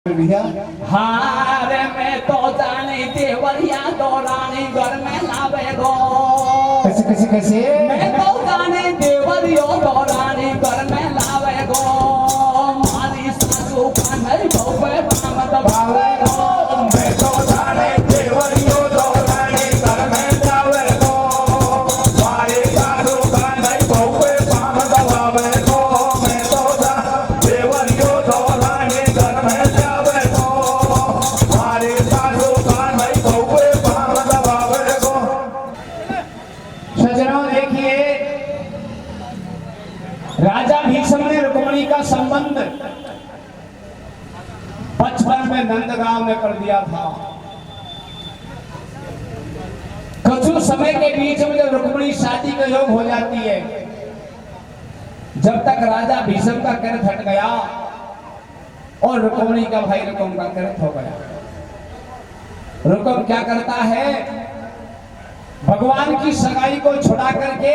हारे में तो जाने देवरिया दौरानी घर में लावे गो। कैसे मैं तो जाने देवरिया दौरानी घर में लावे गो। मारी सासू का नहीं भोगे बामत भावे गो। मैं तो जाने देवरिया दौरानी घर में लावे गो। मारी सासू का नहीं भोगे बामत भावे गो। मैं तो जाने देवरिया दौरानी घर में लावे गो। मारी सासू का नहीं भोगे बामत भावे गो। सज्जनों देखिए, राजा भीष्म ने रुक्मिणी का संबंध बचपन में नंदगांव में कर दिया था। कुछ समय के बीच में जब रुक्मिणी शादी का योग हो जाती है, जब तक राजा भीष्म का कृत हट गया और रुक्मिणी का भाई रुकुम का कृत हो गया। रुकुम क्या करता है, भगवान की सगाई को छुड़ा करके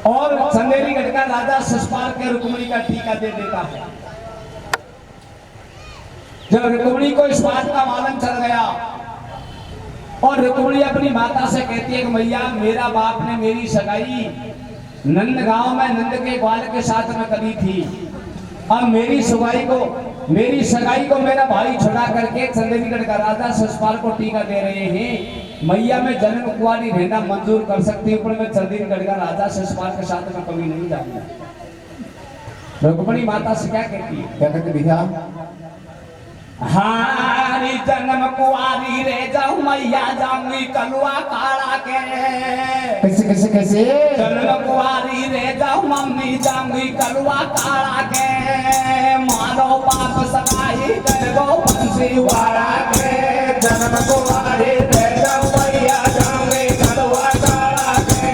और चंदेरीगढ़ का राजा शिशुपाल के रुक्मिणी का टीका दे देता है। जब रुक्मिणी को इस बात का मालूम चल गया और रुक्मिणी अपनी माता से कहती है कि मैया, मेरा बाप ने मेरी सगाई नंदगांव में नंद के ग्वाल के साथ में करी थी। अब मेरी सगाई को मेरा भाई छुड़ा करके चंदेरीगढ़ का राजा शिशुपाल को टीका दे रहे हैं। मैया, मैं जन्म कुंवारी रहना मंजूर कर सकती हूँ, पर मैं चंदेरीगढ़ का राजा शिशुपाल के साथ में कभी नहीं जाऊंगा। रुक्मिणी माता से क्या कहती है, क्या कहती भैया, हारी जन्म कुआरी रे जाऊं मैया, जाऊंगी कलुआ काला के। कैसे जन्म कुआरी रे जाऊं मम्मी, जाऊंगी कलुआ काला के। मारो बाप सगाई कर गो बंसी वाला के। जन्म कुआरी रे जाऊं मैया, जाऊंगी कलुआ काला के।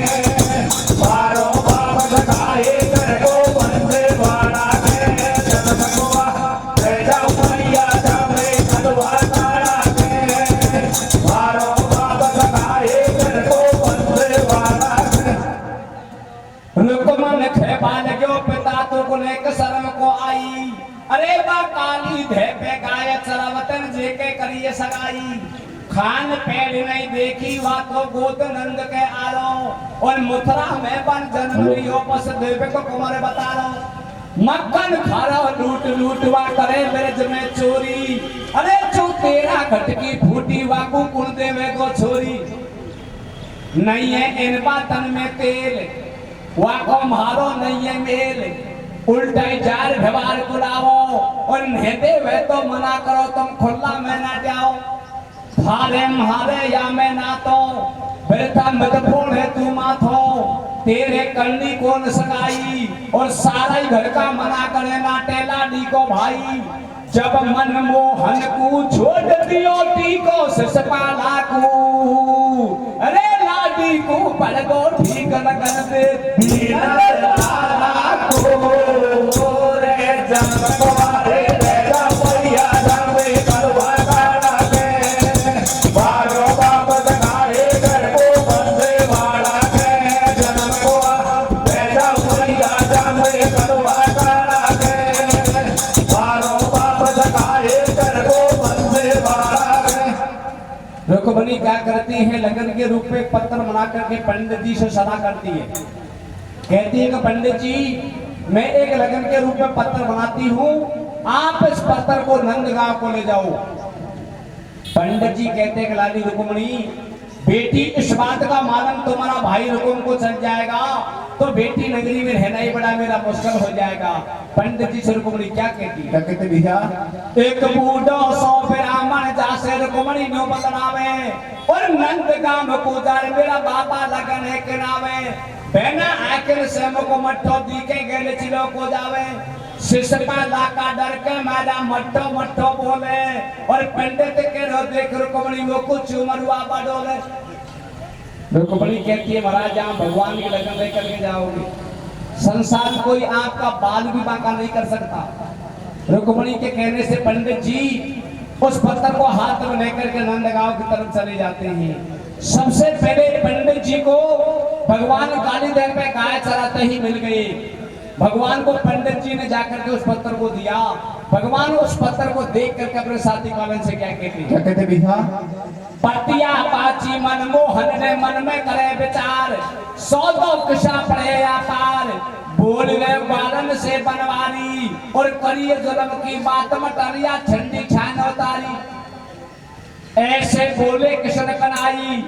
मारो बाप सगाई कर गो बंसी वाला के। जन्म कुआरी रे जाऊं मैया, पिता तो को लेकर शर्म को आई। अरे बा काली धे पे गाय चरावतन जे के करिए सगाई। खान पेड़ नहीं देखी वा तो गोद नंद के आलो। और मथुरा में बन जन्म लियो बस देवे को कुमार बता लो। मक्खन खारा लूट लूटवा करे ब्रज में चोरी। अरे जो तेरा घटकी फूटी वाकू कुल देवे को छोरी। नहीं है इन बातन में तेल वाको मारो नहीं है मेल। उल्टा जार व्यवहार कुलाओ और नहते हुए तो मना करो, तुम खुला में ना जाओ। भारे मारे या मैं ना तो बेटा मदपूर्ण है तू माथो। तेरे करनी कौन सगाई और सारा ही घर का मना करे ना टेला डी को भाई। जब मनमोहन को छोड़ दियो टीको शिशुपाला को। अरे लाडी को पड़गो ठीक न कर दे दीनाला को। रे जन्म कुआरे रे मैया, जावे कलुआ काला के। मारो बाप सगाई कर गो बंसी वाला के। जन्म कुआरे रे मैया, जावे कलुआ काला के। मारो बाप सगाई कर गो बंसी वाला के। रुक्मिणी क्या करती है, लगन के रूप में पत्र बना करके पंडित जी से सलाह करती है। कहती है कि पंडित जी, मैं एक लगन के रूप में पत्र बनाती हूँ, आप इस पत्र को नंदगांव को ले जाओ। पंडित जी कहते हैं कि लाली रुक्मिणी, बेटी इस बात का मालूम तुम्हारा भाई रुकुम को चल जाएगा तो बेटी नगरी में रहना ही बड़ा मेरा मुश्किल हो जाएगा। पंडित जी से रुक्मिणी क्या कहते भैया, एक बूढ़ो सौ ब्राह्मण जासे रुक्मिणी नो बतलावे। और नंदगांव को जार मेरा बाबा लगन है के नावे। बहना आखिर से मुको मट्ठो दी के गेले चिलो को जावे। शिशुपाला का डर के मेरा मट्ठो मट्ठो बोले। और पंडित के रो देख रुक्मिणी वो कुछ उमरुआ बडोले। रुक्मिणी कहती है, महाराज आप भगवान की लगन नहीं करके जाओगे, संसार कोई आपका बाल भी बांका नहीं कर सकता। रुक्मिणी के कहने से पंडित जी उस पत्थर को हाथ में लेकर के नंदगांव की तरफ चले जाते हैं। सबसे पहले पंडित जी को भगवान काली देव पे गाय चराते ही मिल गई। भगवान को पंडित जी ने जाकर के उस पत्थर को दिया। भगवान उस पत्थर को देख करके अपने साथी कालन से क्या कहते क्या कहते भैया? पतिया पाची मनमोहन ने मन में करे विचार, सौदो किसा पड़े पार, बोल रहे बालन से बनवारी और करिए जुल्म की बात मटरिया ठंडी छान उतारी। ऐसे बोले किशन कनाई,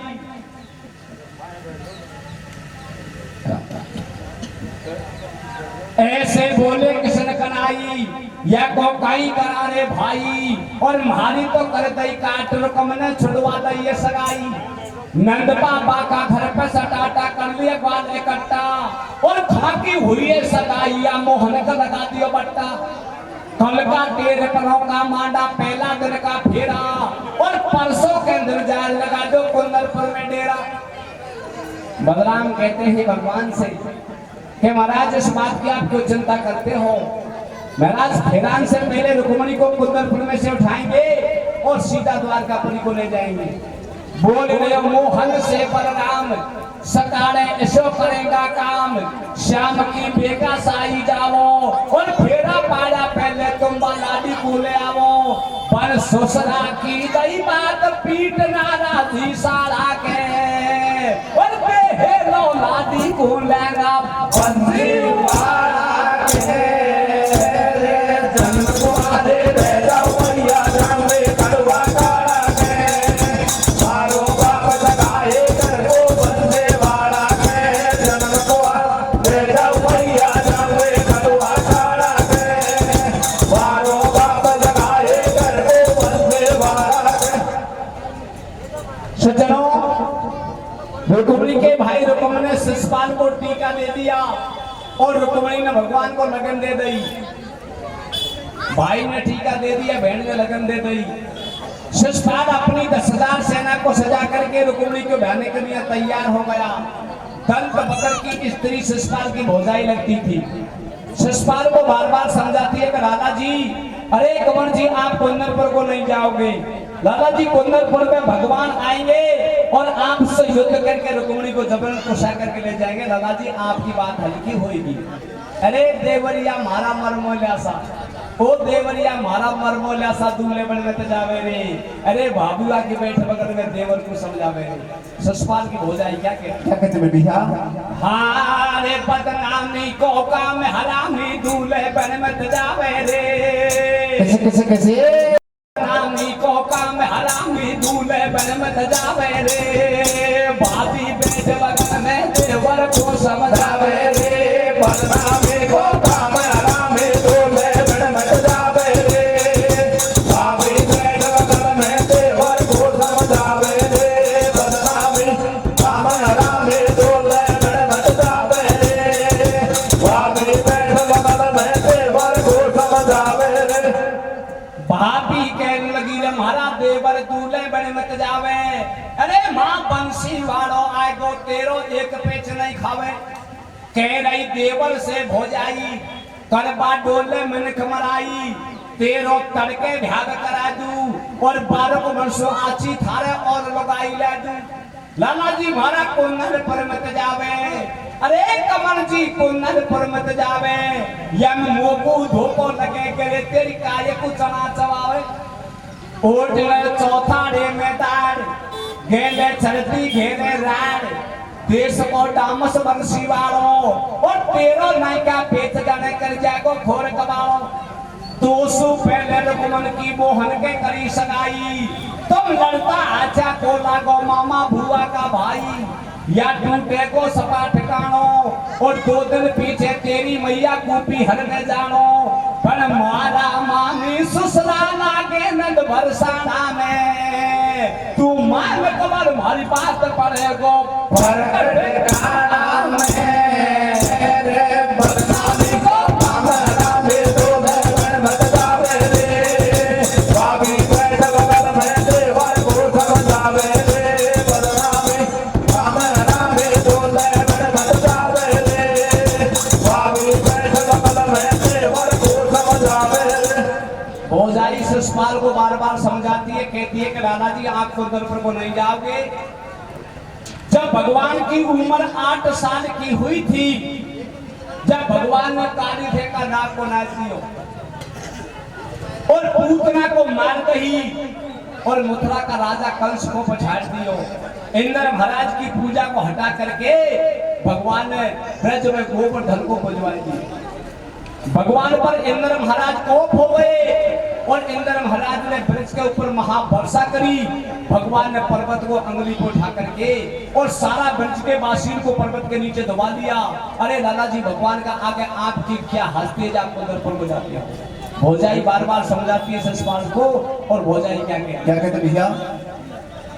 ऐसे बोले किशन कनाई, या को कहीं करा रे भाई, और मारी तो कर दई काट रुकम ने छुड़वा दई ये सगाई। नंद बाबा का घर पे सटाटा कर लिया बाल इकट्ठा, और खाकी हुई है सगाई, या मोहन का लगा दियो बट्टा। कल का तेरे परों का मांडा पहला दिन का फेरा, और परसों के दिन जाल लगा दो कुंदलपुर में डेरा। बलराम कहते हैं भगवान से कि महाराज इस बात की आप क्यों चिंता करते हो? महाराज फिरान से पहले रुक्मणी को कुंदलपुर में से उठाएंगे और सीधा द्वारकापुरी को ले जाएंगे। बोल रहे मोहन से बलराम, सकाले ऐसो करेगा काम, श्याम की बेगा साई जाओ, और फेरा पाया पहले तुम लाडी को ले आओ। पर ससुरा की गई बात पीट नाराजी सारा के, और हेलो लाडी को लेगा बंसी वाला के। जन्म तुम्हारे रह जाओ भैया जावे कड़वा काला के, मारो बाप लगाए कर को बंदे वाला के। जन्म तुम्हारे रह जाओ भैया जावे कड़वा काला के, मारो बाप लगाए कर को बंदे वाला के। सज्जनों, रुक्मिणी के भाई रुक्म ने शिशुपाल को टीका दे दिया, और रुक्मिणी ने भगवान को लगन दे दी। भाई ने टीका दे दिया, बहन ने लगन दे दी। शिशुपाल अपनी 10,000 सेना को सजा करके रुक्मिणी को बहने के लिए तैयार हो गया। दंत बकर की स्त्री शिशुपाल की भौजाई लगती थी। शिशुपाल को बार बार समझाती है कि लाला जी, अरे कंवर जी आप कुंदनपुर को नहीं जाओगे। लाला जी कुंदनपुर में भगवान आएंगे और आपसे युद्ध करके रुक्मिणी को जबरन कुशा करके ले जाएंगे। लाला जी आपकी बात हल्की होगी। अरे देवरिया मारा मरमोल्या सा, ओ देवरिया मारा मरमोल्या सा दूल्हे बन में जावे रे। अरे भाभुआ की बैठ बगल में देवर को समझावे रे। शिशुपाल की भौजाई क्या कहते भैया? हाँ रे बदनामी को काम हरामी दूल्हे बन में जावे रे। कैसे कैसे कैसे? बदनामी को काम हरामी दूल्हे बन में जावे रे। भाभी बैठ बगल में देवर को समझावे रे। बदनामी को काम हरामी दूल्हे बन में जावे रे। भाभी बैठ बगल में देवर को समझावे रे। बदनामी काम हरामी दूल्हे बन में जावे रे। भाभी बैठ बगल में देवर को समझावे रे। भाभी कहने लगी रे मारा देवर दूल्हे बन मत जावे। अरे माँ बंसी वालो आए गो तेरो एक पेच नहीं खावे। कह रही देवर से भौजाई, करबा डोले मनख मराई, तेरो तड़के भ्याग करा दू, और 12 वर्षों आची थारे और लगाई ले दू। लाला जी मारा कुंदन पर मत जावे। अरे कमल जी कुंदन पर मत जावे, यम मोको धोको लगे करे तेरी काय को चना चवावे। ओट ले चौथाड़े में दाड़, गेले चलती घेरे राड, देश को डामस बंसी वालो, और तेरो नायका पेच जाने कर जागो खोर कबाओ। 200 पहले रुक्मन की मोहन के करी सगाई, तुम लड़ता आचा को लागो मामा बुआ का भाई, या टूटे को सपा ठिकानो, और 2 दिन पीछे तेरी मैया कूपी हर में जानो। पर मारा मामी सुसरा लागे नंद भरसाना में, तू मान कमर मारी बात पड़ेगो पर गाना में। रे बदनामी को काम हरामी दूल्हे बन मत जावे रे। भाभी बैठ बगल में देवर को समझावे रे। बदनामी काम हरामी दूल्हे बन मत जावे रे। भाभी बैठ बगल में देवर को समझावे रे। भौजाई शिशुपाल को बार बार समझाती है, कहती है कि लाला जी आप कुंदनपुर को नहीं जाओगे। जब भगवान की उम्र 8 साल की हुई थी, जब भगवान ने काली देखा नाग को नाच दियो, और पूतना को मार दही और मथुरा का राजा कंस को पछाड़ दियो। इंद्र महाराज की पूजा को हटा करके भगवान ने ब्रज में गोवर्धन को पुजवा दिया। भगवान पर इंद्र महाराज कोप हो गए और इंद्र महाराज ने ब्रज के ऊपर महावर्षा करी। भगवान ने पर्वत को अंगुली को उठा करके और सारा ब्रज के वासियों को पर्वत के नीचे दबा दिया। अरे लाला जी, भगवान का आगे आपकी क्या हंसती है, आपको दर्पण को जाती है। भौजाई बार बार समझाती है ससुराल को, और भौजाई क्या कहते भैया,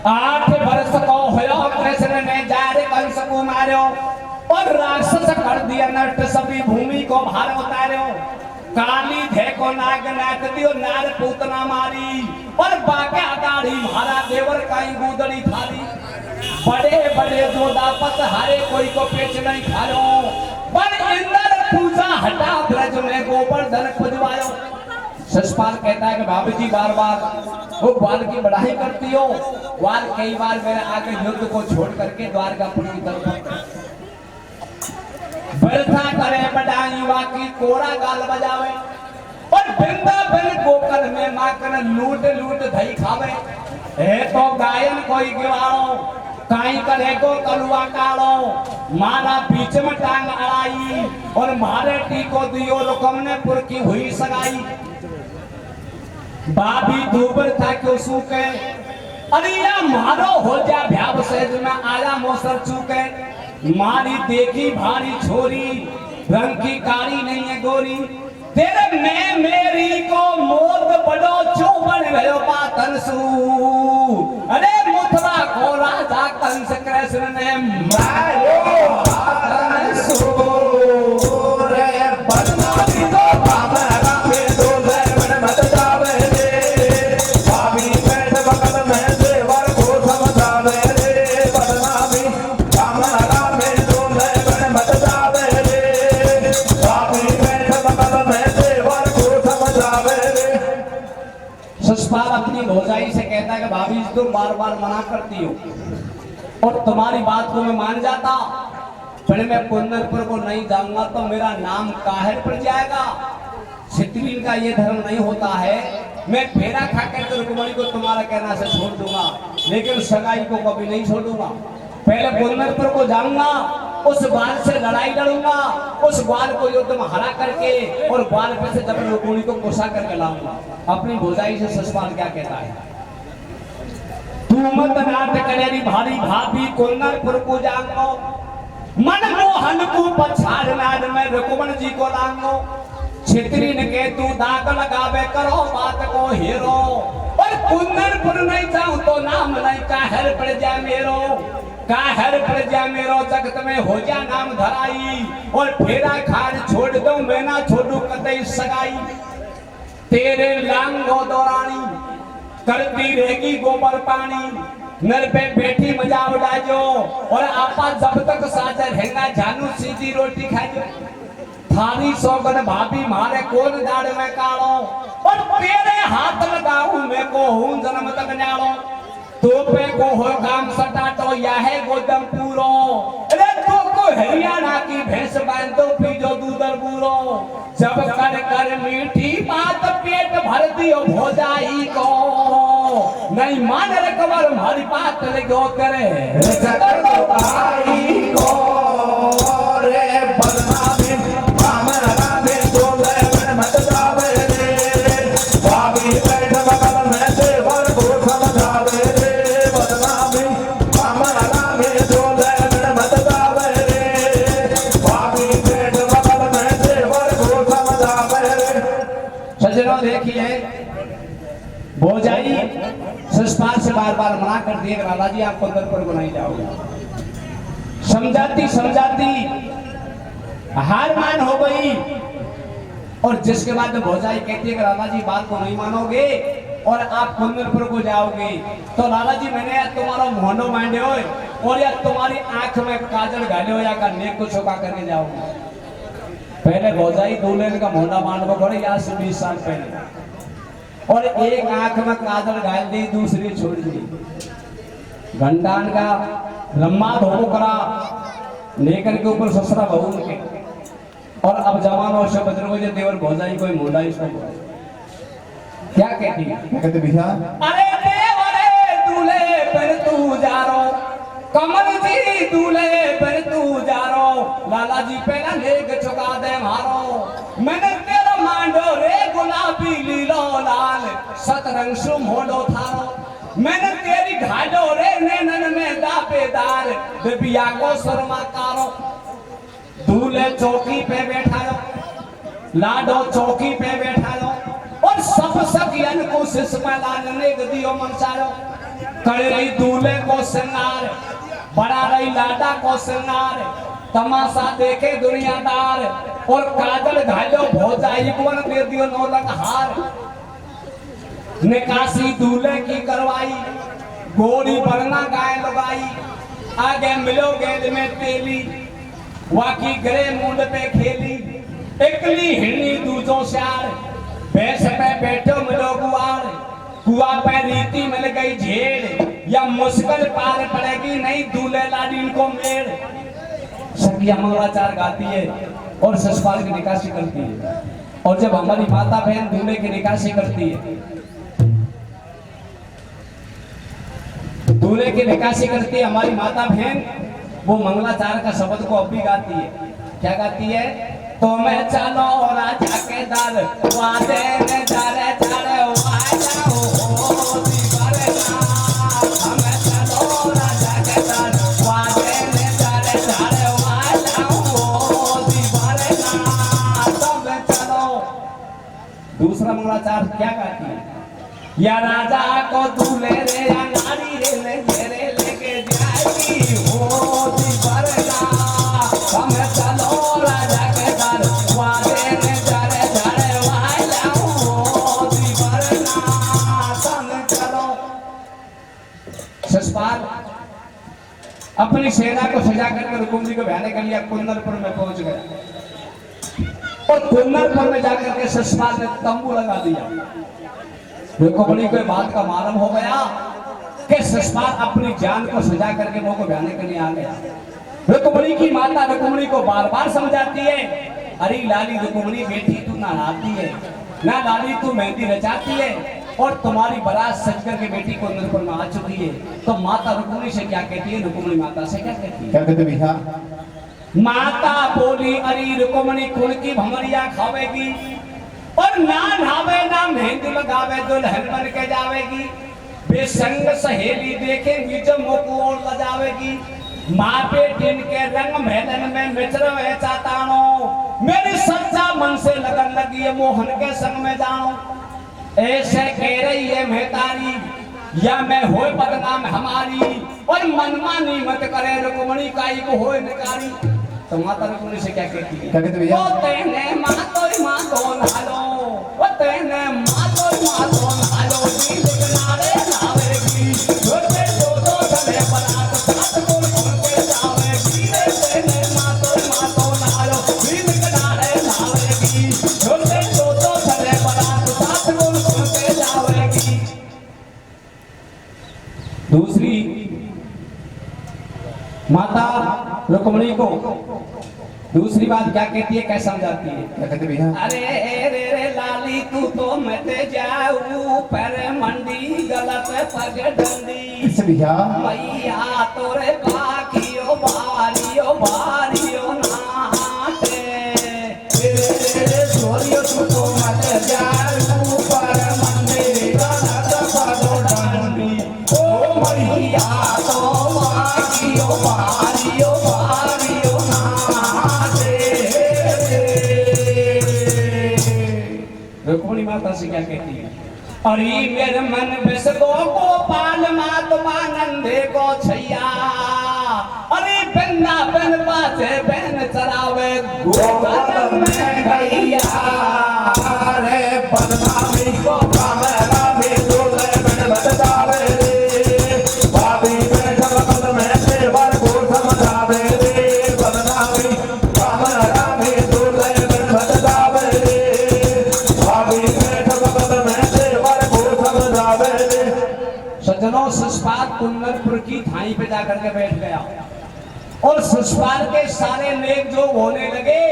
8 वर्ष को होयो कृष्ण ने जारे कंस को मारो और राक्षस कर दिया नष्ट, सभी भूमि को भार उतारो। काली धे को नाग नाच दियो, नार पूतना मारी और बाके अगाड़ी मारा देवर काई गुदड़ी थाली। बड़े बड़े जोदापत हारे, कोई को पेच नहीं खायो, पर इंद्र पूजा हटा ब्रज में गोवर्धन पुजवायो। ससपाल कहता है कि भाभी जी बार बार वो ग्वाल की बढ़ाई करती हो। ग्वाल कई बार मेरे आगे युद्ध को छोड़ करके द्वारकापुर की तरफ बरसा करे बढ़ाई, वाकी कोरा गाल बजावे और वृंदावन गोकल में माखन लूट लूट दही खावे। है तो गायन कोई गिवाड़ो, काई करे को कलुआ कालो, मारा बीच में टांग अड़ाई और मारे टीको दियो रुकम ने पुर की हुई सगाई। बाबी दूबर था क्यों सूके, अरिया मारो हो जा भ्याव सेज में आया मोसर चूके। मारी देखी भारी छोरी, रंग की कारी नहीं है गोरी, तेरे में मेरी को मोद बड़ो चौबन गयो पातन सू। अरे मथुरा को राजा कंस कृष्ण ने मारो पातन सू। रे बदनामी तो बाबा में दो मन मत जावे रे, भाभी बैठ बगल में देवर को समझावे रे। बदनामी बाबा में दो मन मत जावे रे, भाभी बैठ बगल में देवर को समझावे रे। ससुराल अपनी भौजाई से कहता है कि भाभी तुम बार बार मना करती हो और तुम्हारी बात को मैं मान जाता, पर मैं कुंदनपुर को नहीं जाऊंगा तो मेरा नाम काहिर पड़ जाएगा। क्षत्रिय का ये धर्म नहीं होता है। मैं फेरा खाकर तो रुक्मणी को तुम्हारा कहना से छोड़ दूंगा, लेकिन सगाई को कभी नहीं छोड़ूंगा। पहले कुंदनपुर को जाऊंगा, उस ग्वाल से लड़ाई लड़ूंगा, उस ग्वाल को युद्ध में हरा करके और ग्वाल पे से जब रुक्मणी को गुस्सा करके लाऊंगा। अपनी भौजाई से ससुराल क्या कहता है, तू मत नाट करेरी भारी भाभी कुंदनपुर को जाऊंगा, मनमोहन को पछाड़ नाद में रुक्मण जी को लाऊंगा। क्षत्रिय के तू दाग लगावे करो बात को हीरो, और कुंदनपुर नहीं जाऊं तो नाम नहीं काहिर पड़ जाए मेरो, काहिर पड़ जाए मेरो। जगत में हो जा नाम धराई और फेरा खान छोड़ दो मैं ना छोड़ू कतई सगाई। तेरे लांगो दौरानी करती रहेगी गोबर पानी, नर पे बैठी मजा उड़ाजो और आपा जब तक साजा रहेगा जानू सीधी रोटी खाजो। थारी सौगन भाभी मारे कौन दाड़ में कालो, और तेरे हाथ लगाऊं मैं को हूं जन्म तक न्यालो। तो पे को हो काम सटाटो या है गोदम पूरो, अरे तो को हरियाणा की भैंस बांध दो पीजो दूधर पूरो। जब कर कर मीठी बात पेट भर दियो भौजाई को, नहीं मान रे कबर हमारी बात लगो करे भाई को। रे बदनामी हमारा में दो मन मत जावे रे, भाभी बैठ बगल में देवर को समझावे रे। बदनामी हमारा में दो मन मत जावे रे, भाभी बैठ बगल में देवर को समझावे रे। सज्जनों देखिए, भौजाई ससुराल से बार बार मना कर दिए, राधा जी आप कुंदनपुर को नहीं जाओगे। समझाती समझाती हार मान हो गई, और जिसके बाद भौजाई कहती है कि राधा जी बात को नहीं मानोगे और आप कुंदनपुर को जाओगे, तो लाला जी मैंने तुम्हारा मोहनो मांडे हो और या तुम्हारी आंख में काजल घाले हो या का नेक को छुपा करके जाओगे। पहले भौजाई दूल्हे का मोहना मांड को पड़े आज से 20 साल पहले, और एक आंख में काजल घाल दी, दूसरी छोड़ दी। घंटान का लम्बा धोबो करा लेकर के ऊपर ससुरा बहू के, और अब जमानो से बदल गए देवर भौजाई कोई मोड़ा इसको क्या कहती है? क्या कहते भैया? अरे देवरे दूल्हे पर तू जा रो, कमल जी दूल्हे पर तू जा रो, लाला जी पे ना नेक चुका दे मारो। मैंने तेरा मांडो रे गुलाबी लीलो लाल, सतरंग सुम होडो थारो। मैंने तेरी घाडो रे नैनन में दापेदार, बिबिया को शर्मा कारो। दूल्हे चौकी पे बैठा रो, लाडो चौकी पे बैठा रो, और सब सखियन को सिसमा लाने दियो मनसारो। कर रही दूल्हे को सिंगार, बड़ा रही लाडा को सिंगार, तमाशा देखे दुनियादार, और काजल घालो भोजाई वन दे दियो नौलख हार। निकासी दूल्हे की करवाई, गोरी बरना गाय लगाई, आगे मिलो गेंद में तेली, वाकी गरे मुंड पे खेली। एकली हिरनी दूजो श्यार, भैंस पे बैठो मिलो गुआर, कुआ पे रीति मिल गई झेड़, या मुश्किल पार पड़ेगी नहीं दूल्हे लाडीन को मेड़। सखिया मंगलाचार गाती है और ससुराल की निकासी करती है, और जब हमारी माता बहन दूल्हे की निकासी करती है, दूल्हे की निकासी करती है हमारी माता बहन, वो मंगलाचार का शब्द को अब भी गाती है। क्या गाती है? तो मैं चलो राजा के दर, वादे ने जारे जारे वाजा हो दीवारे ना। हमें चलो राजा के दर, वादे ने जारे जारे वाजा हो दीवारे ना। तो मैं चलो। दूसरा मंगलाचार क्या गाती है? या राजा को दूल्हे रे या नारी रे ले घेरे लेके जाएगी हो दीवारे ना। हमें चलो राजा के दर, वादे ने जारे जारे वाजा हो दीवारे ना। हमें चलो। ससुराल अपनी सेना को सजा करके रुकुमजी को बयाने के लिए कुंदनपुर में पहुंच गया, और कुंदनपुर में जाकर के ससुराल ने तंबू लगा दिया। रुकुमणी को बात का मालूम हो गया कि ससुराल अपनी जान को सजा करके वो को बयाने के लिए आ गया। रुकुमणी की माता रुकुमणी को बार बार समझाती है, अरे लाली रुकुमणी बेटी तू ना नहाती है, ना लाली तू मेहंदी रचाती है, और तुम्हारी बारात सज करके बेटी कुंदनपुर में आ चुकी है। तो माता रुकुमणी से क्या कहती है? रुकुमणी माता से क्या कहती है? क्या कहते भैया? माता बोली, अरे रुकुमणी कुल की भमरिया खावेगी, और ना नहावे ना मेहंदी लगावे, दुल्हन बन के जावेगी। बेसंग सहेली देखेंगी जो मुख और लजावेगी। माँ बेटिन के रंग महलन में मिचरवे चातानो, मेरी सच्चा मन से लगन लगी है मोहन के संग में जानो। ऐसे कह रही है मेहतारी, या मैं होए बदनाम हमारी, और मनमानी मत करे रुकुमणी काई को होए निकारी। तो माता रुकुमणी से क्या कहती है? क्या कहते भैया? ओ तेने माँ तो नालो, ओ तेने माँ तो नालो, दिल किनारे नावेगी, छोटे दो चले बरात साथ बोल के जावेगी। तेने माँ तो नालो, दिल किनारे नावेगी, छोटे दो चले बरात साथ बोल के जावेगी। दूसरी माता रुकुमणी को दूसरी बात क्या कहती है, कैसा समझाती है? क्या कहते भैया? अरे रे रे लाली तू तो मत जाऊ पर मंडी गलत पग डंडी। किससे भैया? मैया तोरे बाकियो बारियो नाटे। रे सोरियो तू तो मत जाऊ पर मंडी गलत पग डंडी। ओ मैया तो बाकियो बारियो रुक्मिणी माता से क्या कहती है? अरे मेरे मन विष को गोपाल महात्मा नंदे को छैया, अरे वृंदावन पासे बहन चरावे गोवर्धन में गैया। अरे बदनामी को कामरा में दूल्हे बन बचावे रे, भाभी में जगत में सेवर को समझावे रे। बदनामी कामरा में दूल्हे बन बचावे रे, भाभी में जगत में सेवर को समझावे रे। सज्जनों ससुराल कुंदनपुर की थाई पे जाकर के बैठ गया, और ससुराल के सारे नेक जो होने लगे,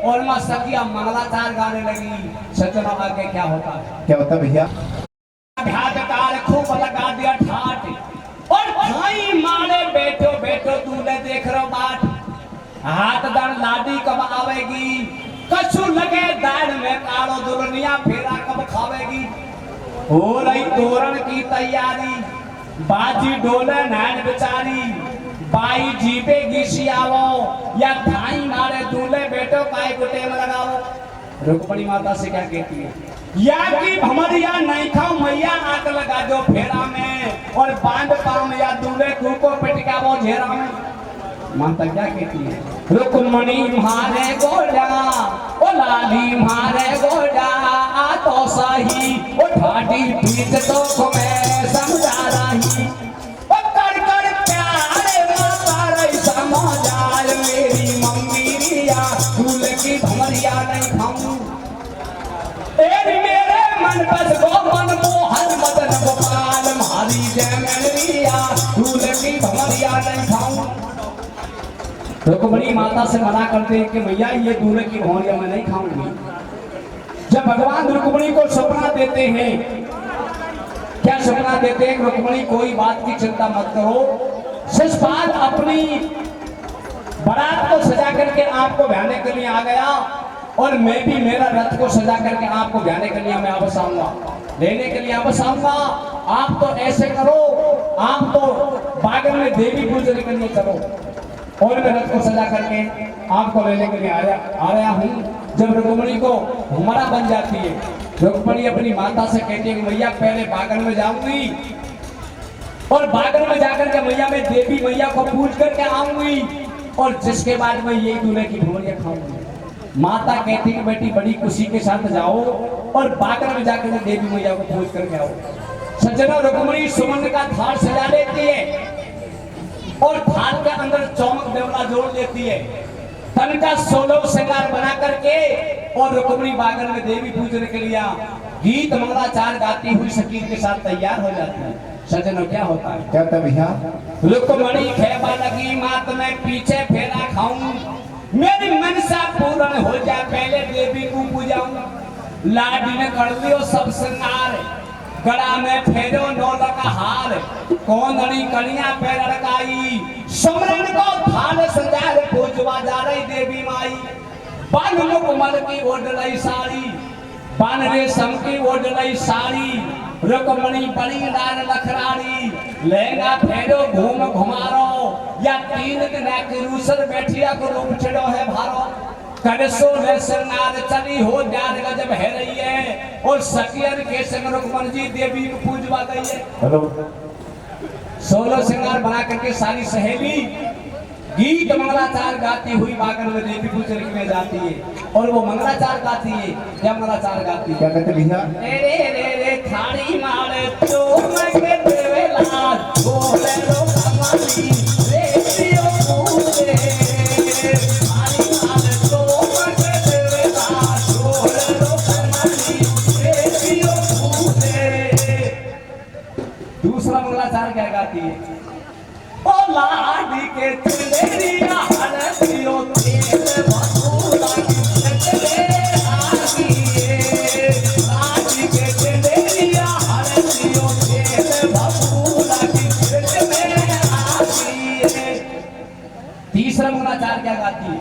और मां सखिया मंगलाचार गाने लगी। सज्जनों आगे क्या होता है? क्या होता भैया? हाथ दान लाडी कब आवेगी, कछु लगे दान में कालो दुल्हनिया फेरा कब खावेगी। हो रही तोरण की तैयारी, बाजी डोले नैन बेचारी, बाई जीपेगी सियावो या भाई मारे दूल्हे बेटो काय को टेम लगाओ। रुक्मणी माता से क्या कहती है, या कि भमरिया नहीं खाओ मैया आग लगा दो फेरा में, और बांध पाम या दूल्हे को पिटकावो घेरा में। माता क्या कहती है, रुक्मणी मारे गोड़ा ओ लाली मारे गोड़ा आ तो सही ओ ठाडी पीठ तो मैं समझा रही ओ कर कर प्यारे माता रे समझाल मेरी मम्मी रिया फूल की भमरिया नहीं खाऊं। ए मेरे मन बस गो मन मोहन मदन गोपाल मारी जय रिया फूल की भमरिया नहीं खाऊं। रुक्मणी माता से मना करते हैं कि भैया ये दूल्हे की भौरिया मैं नहीं खाऊंगी। जब भगवान रुक्मणी को सपना देते हैं, क्या सपना देते हैं, रुक्मणी कोई बात की चिंता मत करो, शिषपाल अपनी बारात को सजा करके आपको ब्याने के लिए आ गया, और मैं भी मेरा रथ को सजा करके आपको ब्याने के लिए मैं वापस आऊंगा, लेने के लिए वापस आऊंगा। आप तो ऐसे करो, आप तो बागन में देवी पूजने के लिए चलो, और मैं रथ को सजा करके आपको लेने के लिए आ रहा हूँ। जब रुक्मणी को हमारा बन जाती है, रुक्मणी अपनी माता से कहती है कि मैया पहले बागन में जाऊंगी, और बागन में जाकर के मैया मैं देवी मैया को पूज करके आऊंगी, और जिसके बाद मैं यही दूल्हे की भौरिया खाऊंगी। माता कहती है बेटी बड़ी खुशी के साथ जाओ, और बागन में जाकर के देवी मैया को पूज करके आओ। सज्जनों, रुक्मणी सुमन का थाल सजा लेती है, और थाल के अंदर चौमक देवला जोड़ देती है, तन का 16 श्रृंगार बना करके, और रुक्मणी बागन में देवी पूजने के लिए गीत मंगलाचार गाती हुई सकीर के साथ तैयार हो जाती है। सज्जनों, क्या होता है, क्या था भैया? रुक्मणी खेबा लगी मात में पीछे फेरा खाऊं, मेरी मनसा पूर्ण हो जाए पहले देवी को पूजाऊं। लाडी ने कर लियो सब श्रृंगार, गड़ा में फेरो नौला का हार, कौंधनी कलियां पे लड़काई, समरण को थाल सजाए पूजवा जा रही देवी माई। बन मुकमल की ओढ़ साड़ी, बन रेशम की ओढ़ साड़ी, रुक्मणी बड़ी लाल लखराड़ी, लहंगा फेरो घूम घुमारो, या 3 दिन के रूसर बैठिया को रूप छड़ो है भारो। करसो ले श्रृंगार चली हो जान गजब है रही है, और सकियर के संग रुक्मणी जी देवी को पूजवा गई है। हेलो, 16 श्रृंगार बना करके सारी सहेली गीत मंगलाचार गाती हुई बागन में देवी पूजने के लिए जाती है, और वो मंगलाचार गाती है। क्या मंगलाचार गाती है? क्या कहते भैया? रे रे रे थाड़ी मारे तो मैं के देवेला बोले लो कमाली रे दियो पूरे, थाड़ी मारे तो मैं के देवेला बोले लो कमाली रे दियो पूरे। दूसरा मंगलाचार क्या गाती है? ओ लाडी के चलेरिया हरदियो तेरे भसूरा की चले आगी, लाडी के चलेरिया हरदियो तेरे भसूरा की चले आगी। तीसरा मंगलाचार क्या गाती है?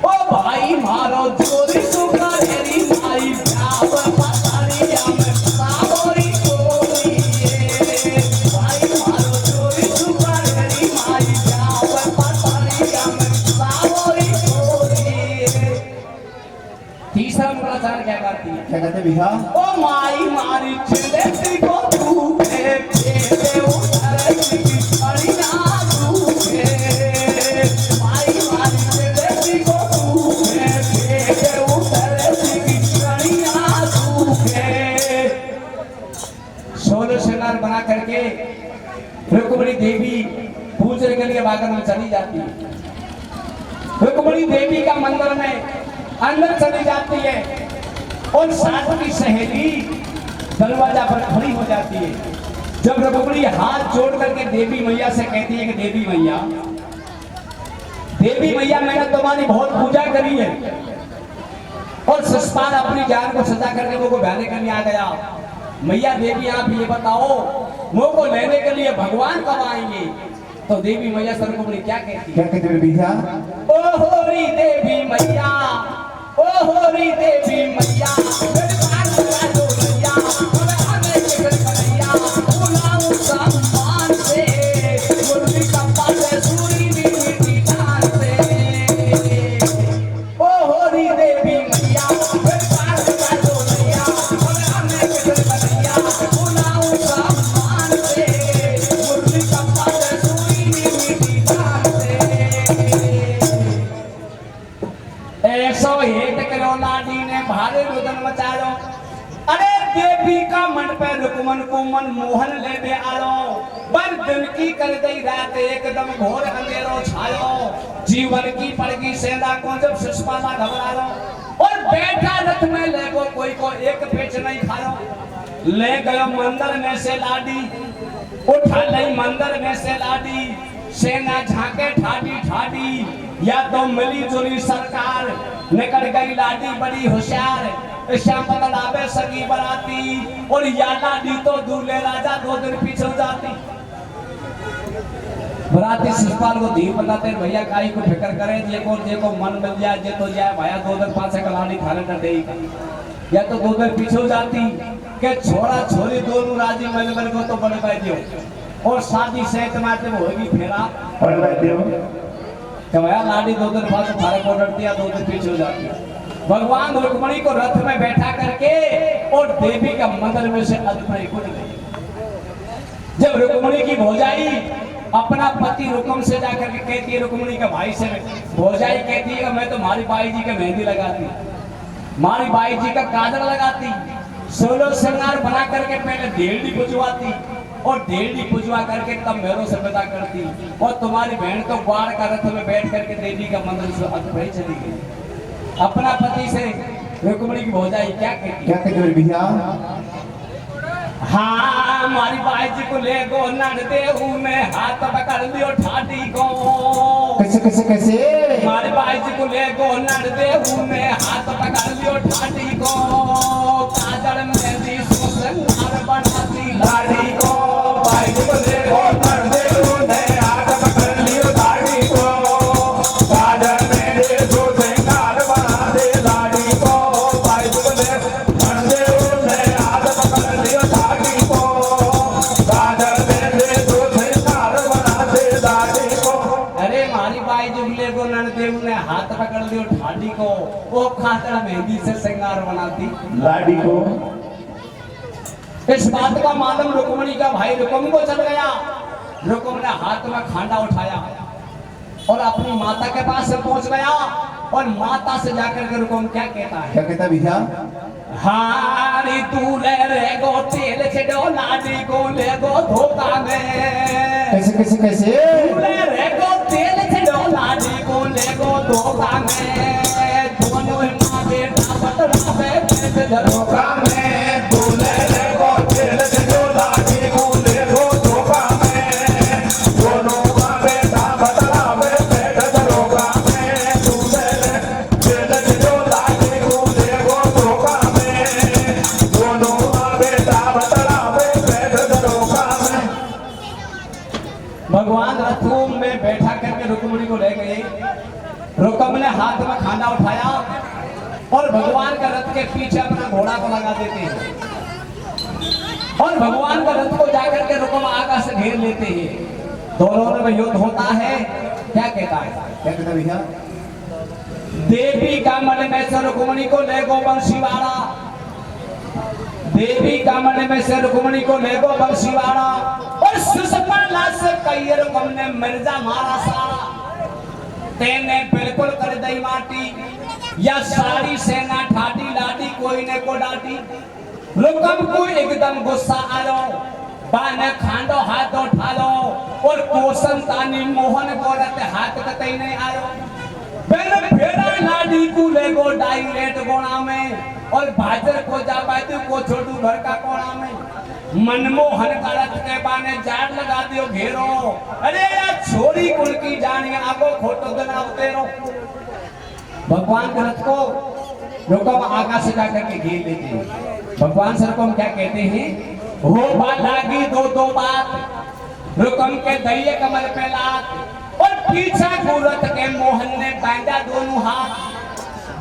ओ भाई मारो जोरी सुखा तेरी माई प्याव पतारिया में सावरी कोरी, भाई मारो जोरी सुखा तेरी माई प्याव पतारिया में सावरी कोरी। तीसरा मंगलाचार क्या गाती है? क्या कहते भैया? ओ माई मारी चिंदेती को तू के फेरे उधर की खड़ी ना तू के, माई मारी चिंदेती को तू के फेरे उधर की खड़ी ना तू के। 16 श्रृंगार बना करके रुक्मणी देवी पूजने के लिए बागन में चली जाती है। रुक्मणी देवी का मंदिर में अंदर चली जाती है, और साथ की सहेली दरवाजा पर खड़ी हो जाती है। जब रुक्मणी हाथ जोड़ करके देवी मैया से कहती है कि देवी मैया मैंने तुम्हारी बहुत पूजा करी है, और शिषपाल अपनी जान को सजा करके मुझको ब्याने के लिए आ गया। मैया देवी आप ये बताओ मुझको लेने के लिए भगवान कब आएंगे? तो देवी मैया से रुक्मणी क्या कहती क्या कहते हैं भैया? ओ होरी देवी मैया, ओ होरी देवी मैया, मेरे पास का दो मैया, और आगे के कन्हैया, बुलाऊं सम्मान से, मुरली कप्पा से सूरी मीठी जान से। ओ होरी देवी मैया, मेरे पास का दो मैया, और आगे के कन्हैया, बुलाऊं सम्मान से, मुरली कप्पा से सूरी मीठी जान से। 101 किलो लाडी ने भारे रुदन मचायो। अरे देवी का मन पे रुकमन को मन मोहन ले दे आलो। बर दिन की कर गई रात एकदम घोर अंधेरो छायो। जीवन की पड़गी सेंधा को जब सुष्पाला घबरायो। और बैठा रथ में ले गो कोई को एक पेच नहीं खायो। ले गयो मंदिर में से लाडी, उठा लई मंदिर में से लाडी। सेना झांके ठाडी ठाडी, या तो मिली जुली सरकार। निकल गई लाडी बड़ी होशियार, श्याम बदलावे सगी बराती। और या लाडी तो दूल्हे राजा 2 दिन पीछे जाती। बराती शिषपाल को धीर बताते भैया काई को फिक्र करे, जेको मन मिल जाए जे तो जाए भैया 2 दिन पाछे का लाडी खाने न देगा। या तो 2 दिन पीछे जाती के छोड़ा छोरी दोनों राजी मिल को तो बड़े भाई दियो। और शादी से तुम्हारे होगी फेरा और बैठे हो कि भैया लाडी 2 दिन बाद थारे को डरती है, 2 दिन पीछे हो जाती है। भगवान रुक्मणी को रथ में बैठा करके और देवी का मंदिर में से अदपरी कूद गई। जब रुक्मणी की भौजाई अपना पति रुक्म से जाकर के कहती है, रुक्मणी के भाई से भौजाई कहती है मैं तो मारी बाई जी के मेहंदी लगाती, मारी बाई जी का काजल लगाती, 16 श्रृंगार बना करके पहले देवड़ी पुजवाती और देवड़ी पुजवा करके तब मेरों से विदा करती। और तुम्हारी बहन तो बाढ़ का रथ में बैठ करके देवी का मंदिर से अदपरी चली गई। अपना पति से रुक्मणी की भौजाई क्या कहती? क्या कहते हैं भैया? हाँ मारी बाई जी को ले गो नट देहू में हाथ पकड़ लियो ठाडी को। कैसे कैसे कैसे? मारी बाई जी को ले गो नट देहू में हाथ पकड़ लियो ठाडी को। काजल मेहंदी सुसंगार बनाती लाडी को। बाई जी को ले गो नट देहू में हाथ पकड़ लियो ठाडी को। काजल मेहंदी सुसंगार बनाती लाडी को। बाई जी को ले नट देहू में हाथ पकड़ लियो ठाडी को। काजल मेहंदी सुसंगार बनाती लाडी को। अरे मारी बाई जी ले गो नट देहू ने हाथ पकड़ लियो ठाडी को। वो खातर मेहंदी से श्रृंगार बनाती लाडी को। इस बात का मालूम रुक्मणी का भाई रुक्म को चल गया। रुक्म ने हाथ में खांडा उठाया और अपनी माता के पास से पहुंच गया। और माता से जाकर के रुक्म क्या कहता है? क्या कहता भैया? हारी तू ले गो तेल छेड़ो लाडी को ले गो धोखा में। कैसे कैसे कैसे? तू ले गो तेल छेड़ो लाडी को ले गो धोखा में। दोनों माँ बेटा बतलावे पेट धोखा में। तू ले गो तेल छेड़ो लाडी को ले गो धोखा में। दोनों माँ बेटा बतलावे पेट धोखा में। तू ले तेल छेड़ो लाडी को ले गो धोखा में। दोनों माँ बेटा बतलावे पेट धोखा में। भगवान रथों में बैठा करके रुक्मणी को ले गए। रुक्म ने हाथ में खाना उठाया और भगवान का रथ के पीछे अपना घोड़ा को लगा देते हैं। और भगवान का रथ को जाकर के रुक्म आगा से घेर लेते हैं। दोनों में युद्ध होता है। क्या कहता है? क्या कहता भैया? देवी का मन में से रुक्मणी को ले गो बंशीवाड़ा। देवी का मन में से रुक्मणी को ले गो बंशीवाड़ा। और सुषपाला से कई रुक्म ने मिर्जा मारा सारा। तेने बिल्कुल कर दई माटी, या सारी सेना ठाडी लाडी कोई ने को डाटी। रुक्म को एकदम गुस्सा आयो, बाने खांडो हाथ उठा लो। और कोसन तानी मोहन गोरत हाथ कतई नहीं आयो। पहले फेरा लाडी को ले गो डायरेक्ट गोणा में। और भाजर को जा बाजू को छोटू घर का कोणा में। मनमोहन का रथ के बाने जाड़ लगा दियो घेरो। अरे यार छोरी कुल की जानी आगो खोटो दना उतेरो। भगवान के रथ को रुक्म आकाश से जाकर के घेर लेते हैं। भगवान सर को हम क्या कहते हैं? हो लागी दो बात रुकम के दरिये कमर पे लात और पीछा गुरत के मोहन ने बांधा दोनों हाथ।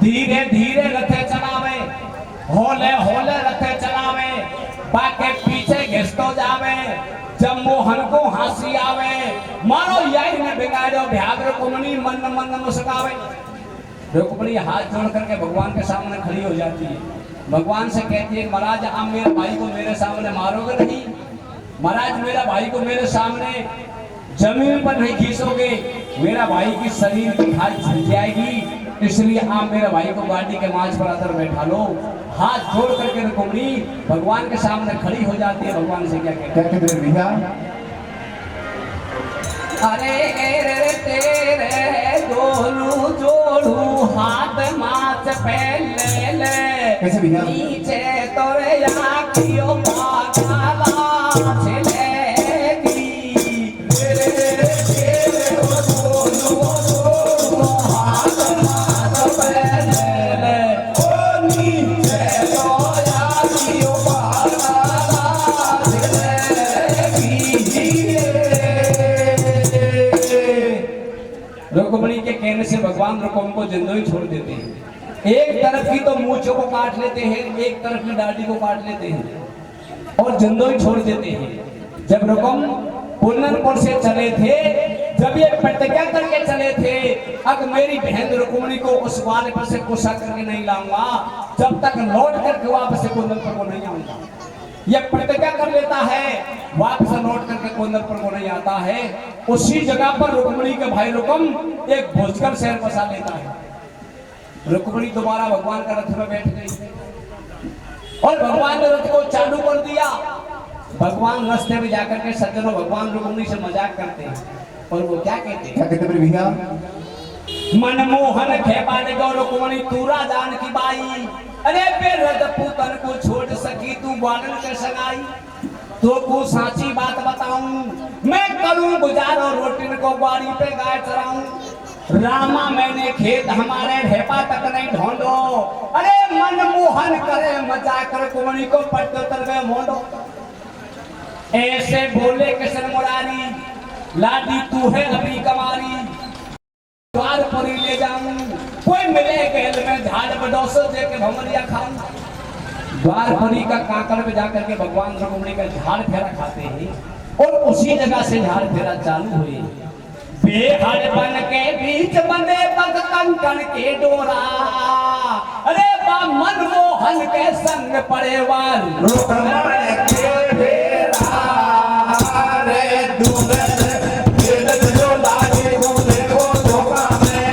धीरे धीरे रथे चलावे, होले होले रथे चलावे, बाके पीछे घिसतो जावे। जब मोहन को हंसी आवे, मारो यही ने बिगाड़ो भ्याग रुक्मणी मन मन मुस्कावे। रुक्मणी हाथ जोड़ करके भगवान के सामने खड़ी हो जाती है। भगवान से कहती है, महाराज आप मेरे भाई को मेरे सामने मारोगे नहीं? महाराज मेरा भाई को मेरे सामने जमीन पर नहीं खींचोगे, मेरा भाई की शरीर की खाल झल जाएगी, इसलिए आप मेरे भाई को गाड़ी के मांझ पर अंदर बैठा लो। हाथ जोड़ करके रुक्मणी भगवान के सामने खड़ी हो जाती है। भगवान से क्या कहते हैं भैया? अरे रे तेरे दोनों जोड़ू हाथ माथ पे ले ले, कैसे भैया? नीचे तोरे आँखियों पागला चलेगी। तेरे दोनों जोड़ू हाथ माथ पे ले ले, ओ नीचे तोरे आँखियों पागला चलेगी। रुक्मणी के कहने से भगवान रुक्म को जिंदो ही छोड़ देते हैं। एक तरफ की तो मूंछों को काट लेते हैं, एक तरफ की डाली को काट लेते हैं और जिंदो ही छोड़ देते हैं। जब रुक्म पुन्ननपुर से चले थे, जब ये प्रतिज्ञा करके चले थे, अब मेरी बहन रुक्मणी को उस वाले पर से गुस्सा करके नहीं लाऊंगा जब तक लौट करके वापस से पुन्ननपुर को नहीं आऊंगा। यह प्रतिज्ञा कर लेता है, वापस लौट करके कुंदनपुर को नहीं आता है। उसी जगह पर रुक्मणी के भाई रुक्म एक भोजकर शहर बसा लेता है। रुक्मणी दोबारा भगवान का रथ में बैठ गई और भगवान ने रथ को चालू कर दिया। भगवान रास्ते में जाकर के सज्जनों भगवान रुक्मणी से मजाक करते हैं और वो क्या कहते हैं? क्या कहते हैं भैया? मनमोहन खेपाने गौ रुक्मणी तूरा जान की बाई, अरे बेरद पुतन को छोड़ सकी तू बालन के सगाई। तो को साची बात बताऊं, मैं करूं गुजारो रोटिन को बाड़ी पे गाय चराऊं। रामा मैंने खेत हमारे ढेपा तक नहीं ढूंढो, अरे मनमोहन करे मजाक रुक्मणी को पट्टो तर गए मोंडो। ऐसे बोले किशन मुरारी, लाडी तू है अभी कमारी, द्वार पर ले जाऊं, कोई मिले गेल में झाड़ बडोसो दे के भमरिया खाऊं। द्वार परी का कांकड़ में जाकर के भगवान रुक्मणी का झाड़ फेरा खाते हैं और उसी जगह से झाड़ फेरा चालू हुई। बेहद बन के बीच बंदे पग कंकण के डोरा, अरे बा मनमोहन के संग पड़े वाल रुक्मणी के बेरा रे दुल्हन जो लागे दूल्हे को धोखा में,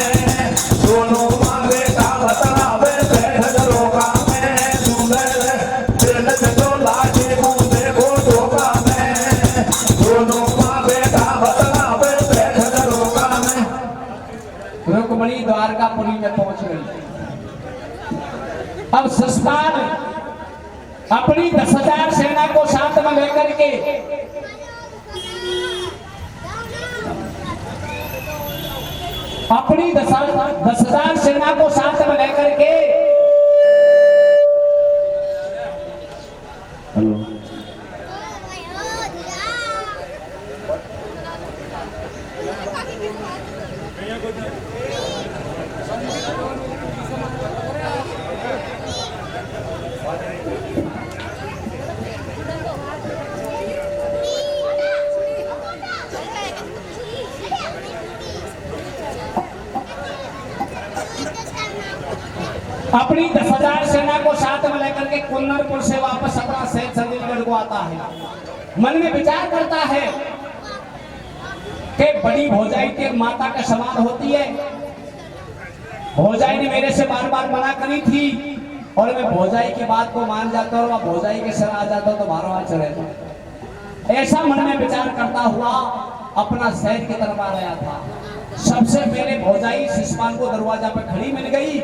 दोनों मांगे का बतलावे बैठ रोका में। दुल्हन जो लागे दूल्हे को धोखा में, दोनों मांगे का बतलावे बैठ रोका में। रुक्मणी द्वारकापुरी में पहुंच गई। अब ससपाल अपनी 10,000 सेना को साथ में लेकर के अपनी 10,000 सेना को साथ में लेकर के अपनी 10,000 सेना को साथ में लेकर के कुन्नरपुर से वापस अपना शहर संजीवगढ़ को आता है। मन में विचार करता है कि बड़ी भौजाई के माता के समान होती है। भौजाई ने मेरे से बार बार मना करी थी और मैं भौजाई की बात को मान जाता हूँ, भौजाई के सर आ जाता हूँ तो बारों हाथ चढ़े जाता। ऐसा मन में विचार करता हुआ अपना शहर की तरफ आ रहा था। सबसे पहले भौजाई शिषपाल को दरवाजा पर खड़ी मिल गई।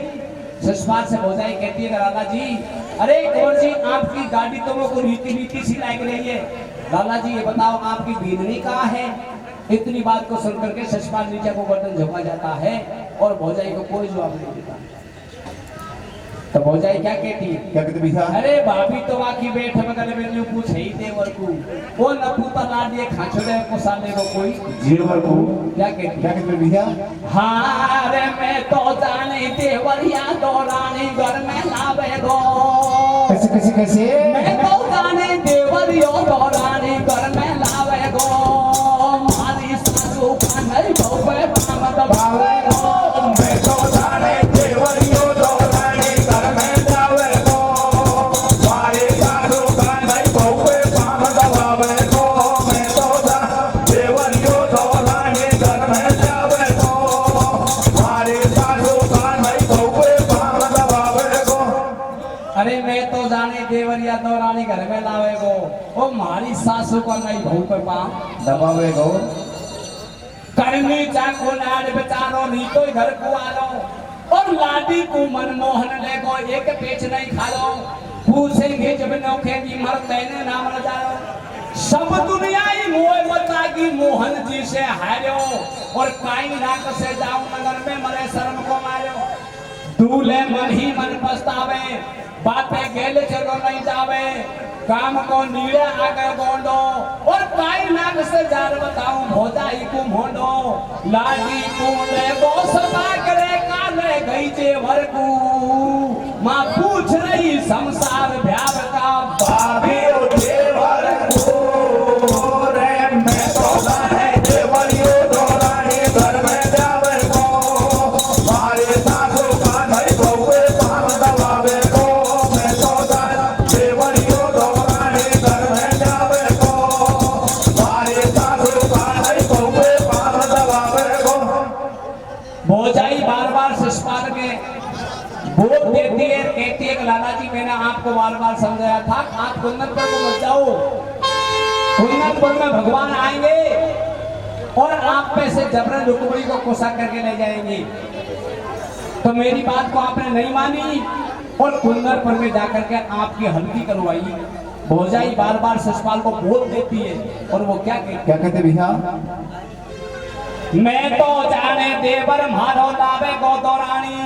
शिषपाल से भौजाई कहती है, लाला जी, अरे कौन जी आपकी गाड़ी तो वो रीति रीति सी लग रही है। लाला जी ये बताओ आपकी बीननी कहाँ है? इतनी बात को सुनकर के शिषपाल नीचे को गर्दन झुका जाता है और भौजाई को कोई जवाब नहीं देता। तो भौजाई क्या कहती? क्या कहते भैया? अरे भाभी तो आखी बैठ बगल में न्यू पूछे ही देवर को वो न पूता ला दिए खाचड़े को साले को कोई जीवर को क्या कहती? क्या कहते भैया? हाँ रे मैं तो जाने देवरिया तो रानी घर में लावे गो। कैसे कैसे कैसे? मैं तो जाने देवरिया तो रानी घर में लावे गो। मारी सासू का नहीं बहुए पाम दबावे गो। मैं तो जाने देवरियो तो रानी घर में जावे गो। मारे सासू का नहीं बहुए पाम दबावे गो। मैं तो जाने देवरियो तो रानी घर में जावे गो। मारे सासू का नहीं बहुए पाम दबावे गो। अरे मैं तो जाने देवरिया तो रानी घर में लावे गो। ओ मारी सासू को नहीं बहु पे पाम दबावे गो। करनी चाको लाड बेचारो नी तो घर को आलो और लाडी को मनमोहन ले गो एक पेच नहीं खालो। पूछेंगे जब नौखे की मर तेने नाम न जानो। सब दुनिया ही मोह बतागी मोहन जी से हारो और काई नाक से जाऊं नगर में मरे शर्म को मारो। दूल्हे मन ही मन पछतावे बातें गेले चलो नहीं जावे। काम को नीड़े आगे गोंडो और काई नाक से जार बताऊं भोजाई को मोंडो। लाडी को ले गो सभा करे काले गई जेवर को। माँ पूछ रही संसार भ्याव का भाभी ओ देवर को रे मैं तो जाने देवरियो तो रानी घर में जावे गो। मारे सासू का नहीं बहुए पाम दबावे गो। मैं तो जाने देवरियो तो रानी घर में जावे गो। मारे सासू का नहीं बहुए पाम दबावे गो। भोजाई बार बार सस्पाल के बोल देती है कहती है कि लाला जी मैंने आपको बार बार समझाया था आप कुन्नतपुर को मत जाओ। कुन्नतपुर में भगवान आएंगे और आप पे से जबरन रुकमणी को कोसा करके ले जाएंगे। तो मेरी बात को आपने नहीं मानी और कुन्नतपुर में जाकर के आपकी हल्दी करवाई। भोजाई बार बार ससपाल को बोल देती है और वो क्या कहती? क्या कहते भैया? मैं तो जाने देवर मारो लावे गो दौरानी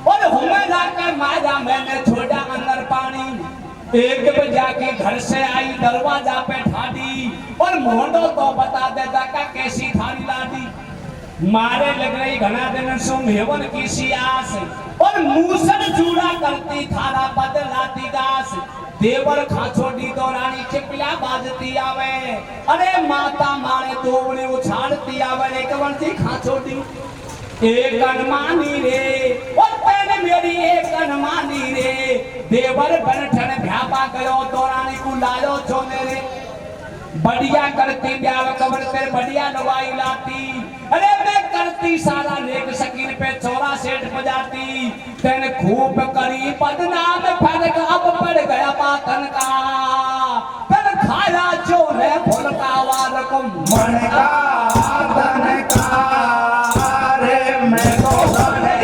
और हुए जाकर माजा मैंने छोड़ा अंदर पानी। एक बजा के घर से आई दरवाजा पे ठाडी और मोंडो तो बता देता का कैसी थारी लाडी। मारे लग रही घना दिन सुम हेवन की सियास और मूसल चूड़ा करती थारा बदलाती दास। देवर खाचोड़ी दौरानी चिपला बाजती आवे अरे माता मारे दोवड़े उछाड़ती आवे। एक वर्षी खाचोड़ी एक अनमानी रे और पहले मेरी एक अनमानी रे। देवर बनठन भ्यापा गयो दौरानी को लायो छोने रे। बढ़िया करती ब्याह कबर पे बढ़िया नवाई लाती अरे मैं करती सारा लेक सकीन पे चौरा सेठ बजाती। तेने खूब करी बदनाम फर्क अब पड़ गया पातन का। फिर खाया जो ने फुलका वार को मन का तन का रे मैं तो जाने